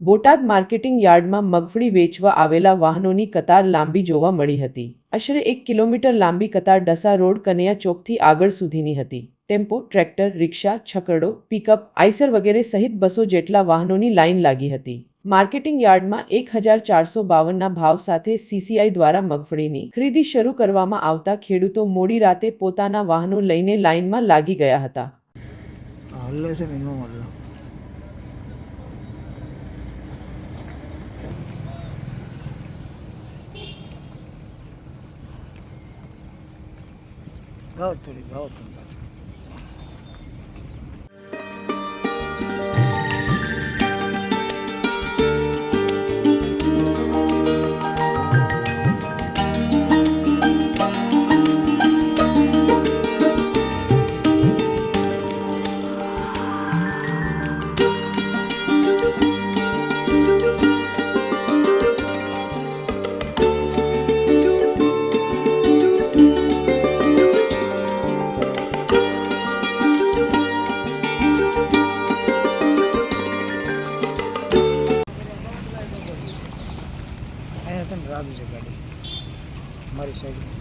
Botad marketing યાર્ડમાં મગફળી વેચવા આવેલા વાહનોની કતાર લાંબી જોવા મળી હતી. આશરે 1 કિલોમીટર લાંબી કતાર ડસા રોડ કનૈયા ચોકથી આગળ સુધીની હતી. ટેમ્પો, ટ્રેક્ટર, રિક્ષા, છકડો, પિકઅપ, આઈસર વગેરે સહિત 200 જેટલા વાહનોની લાઇન લાગી હતી. માર્કેટિંગ યાર્ડમાં 1452ના ભાવ સાથે સીસીઆઈ દ્વારા મગફળીની ખરીદી શરૂ કરવામાં આવતા ખેડૂતો મોડી રાતે પોતાના વાહનો લઈને લાઇનમાં લાગી ગયા હતા. રાબી છે ગાડી મારી સાઈડ